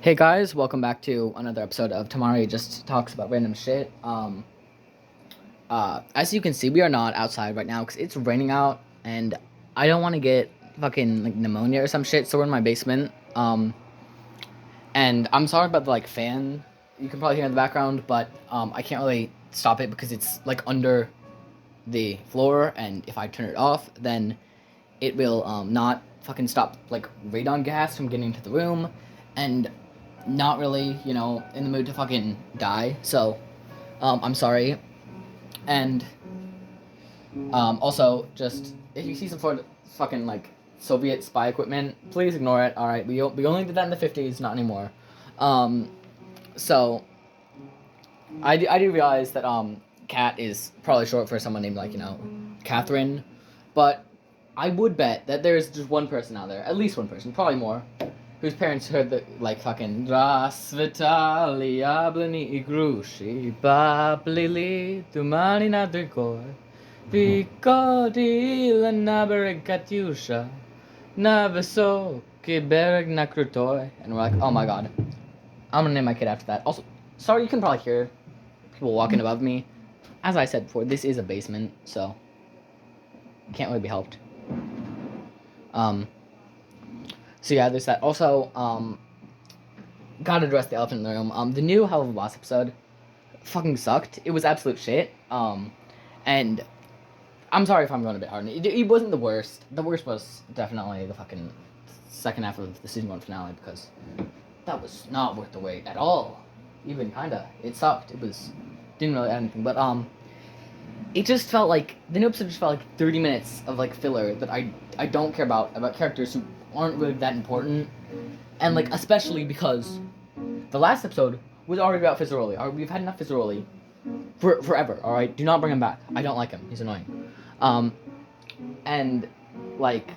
Hey guys, welcome back to another episode of Tamari just talks about random shit. As you can see, we are not outside right now because it's raining out, and I don't want to get fucking like pneumonia or some shit. So we're in my basement. And I'm sorry about the like fan. You can probably hear in the background, but I can't really stop it because it's like under the floor, and if I turn it off, then it will not fucking stop like radon gas from getting into the room, and not really, in the mood to fucking die. So, I'm sorry. And also, just if you see some sort of fucking like Soviet spy equipment, please ignore it. All right, we only did that in the 50s, not anymore. Um, so I do realize that Cat is probably short for someone named Catherine, but I would bet that there's just one person out there, at least one person, probably more, whose parents heard the like fucking Rasvitali Yablini Igrushi Bablili Tumani Nadrikor Vikodi Lanabereg Katyusha Naviso Kibereg Nakrutoy, and we're like, oh my god. I'm gonna name my kid after that. Also, sorry, you can probably hear people walking above me. As I said before, this is a basement, so can't really be helped. So yeah, there's that. Also, gotta address the elephant in the room. The new Hell of a Boss episode fucking sucked. It was absolute shit. And I'm sorry if I'm going a bit hard. It wasn't the worst. The worst was definitely the fucking second half of the season 1 finale, because that was not worth the wait at all. Even kinda. It sucked. Didn't really add anything, but it just felt like the new episode just felt like 30 minutes of like filler that I don't care about characters who aren't really that important, and like especially because the last episode was already about Fizzaroli. We've had enough Fizzaroli forever. All right, do not bring him back. I don't like him. He's annoying. And like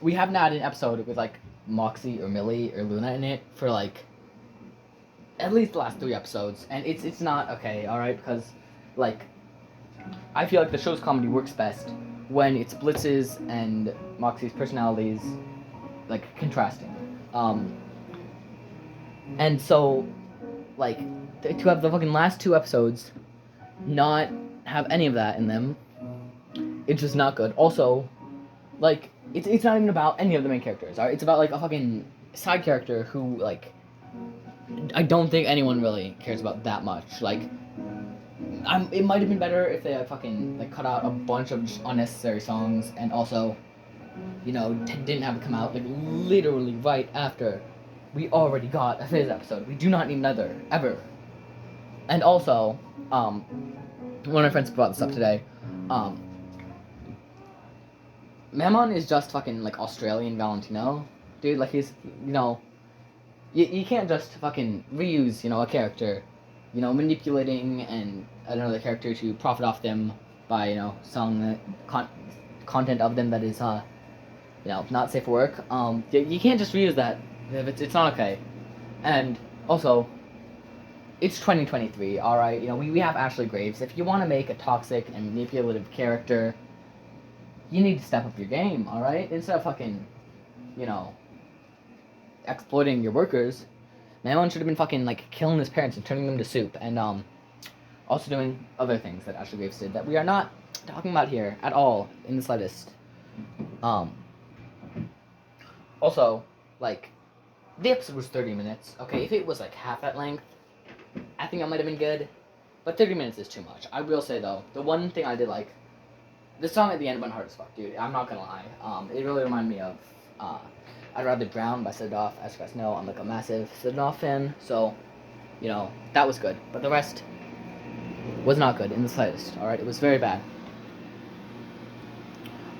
we haven't had an episode with like Moxie or Millie or Luna in it for like at least the last 3 episodes, and it's not okay. All right, because like I feel like the show's comedy works best when it's Blitz's and Moxie's personalities like contrasting. And so like to have the fucking last 2 episodes not have any of that in them, it's just not good. Also, like it's not even about any of the main characters. Alright, it's about like a fucking side character who like I don't think anyone really cares about that much. Like, it might have been better if they had fucking like cut out a bunch of just unnecessary songs, and also, didn't have it come out like literally right after we already got a Fizz episode. We do not need another ever. And also, one of my friends brought this up today. Mammon is just fucking like Australian Valentino, dude. Like he's you can't just fucking reuse a character, manipulating and another character to profit off them by selling the content of them that is not safe for work. You can't just reuse that. It's not okay. And also, it's 2023. All right, we have Ashley Graves. If you want to make a toxic and manipulative character, you need to step up your game. All right, instead of fucking exploiting your workers, Mammon should have been fucking like killing his parents and turning them to soup, and also doing other things that Ashley Graves did that we are not talking about here at all in the slightest. Also, like, the episode was 30 minutes. Okay, if it was like half that length, I think it might have been good, but 30 minutes is too much. I will say though, the one thing I did like, the song at the end went hard as fuck, dude. I'm not gonna lie. It really reminded me of I'd Rather Drown by Siddoff. As you guys know, I'm like a massive Siddoff fan, so that was good. But the rest was not good in the slightest. All right, it was very bad.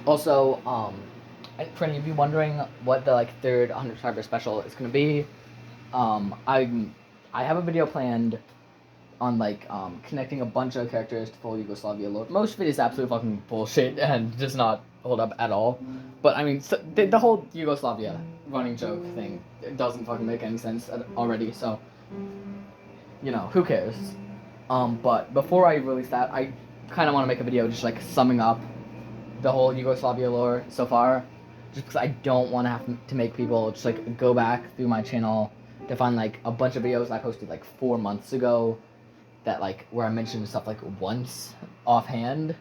Also, for any of you wondering what the like third 100 subscriber special is gonna be, I have a video planned on like connecting a bunch of characters to full Yugoslavia lore. Most of it is absolute fucking bullshit and does not hold up at all. But I mean, so, the whole Yugoslavia running joke thing, it doesn't fucking make any sense already. So who cares? But before I release that, I kind of want to make a video just like summing up the whole Yugoslavia lore so far, just because I don't want to have to make people just like go back through my channel to find like a bunch of videos I posted like 4 months ago that like where I mentioned stuff like once offhand.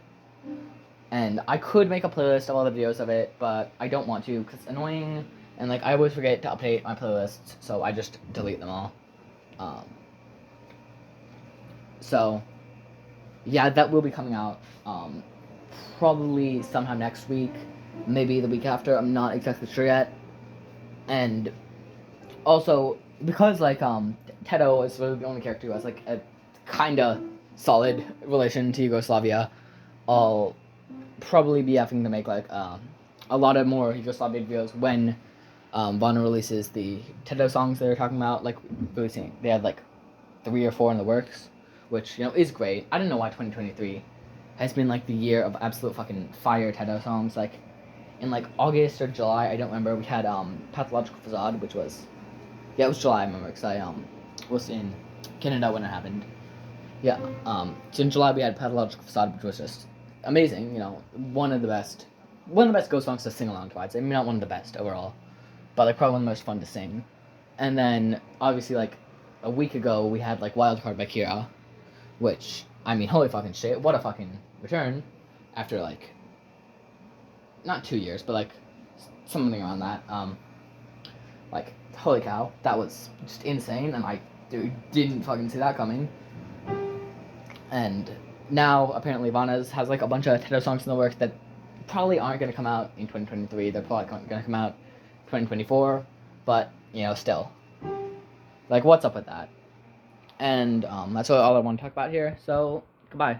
And I could make a playlist of all the videos of it, but I don't want to because it's annoying, and like I always forget to update my playlists, so I just delete them all. Um, so yeah, that will be coming out probably sometime next week, maybe the week after. I'm not exactly sure yet. And also because like Tedo is really the only character who has like a kinda solid relation to Yugoslavia, I'll probably be having to make like a lot of more Yugoslavia videos when Vana releases the Tedo songs they're talking about. Like releasing, they have like 3 or 4 in the works, which is great. I don't know why 2023 has been like the year of absolute fucking fire Tedo songs. Like in like August or July, I don't remember. We had Pathological Facade, which was it was July. I remember because I was in Canada when it happened. Yeah. So in July we had Pathological Facade, which was just amazing. One of the best ghost songs to sing along to. I'd say maybe not one of the best overall, but like probably one of the most fun to sing. And then obviously like a week ago we had like Wildcard by Kira, which I mean holy fucking shit, what a fucking return after like not 2 years, but like something around that. Like holy cow, that was just insane, and I didn't fucking see that coming. And now apparently Vana's has like a bunch of Tedo songs in the works that probably aren't going to come out in 2023. They're probably going to come out 2024, but still, like what's up with that? And that's all I want to talk about here. So goodbye.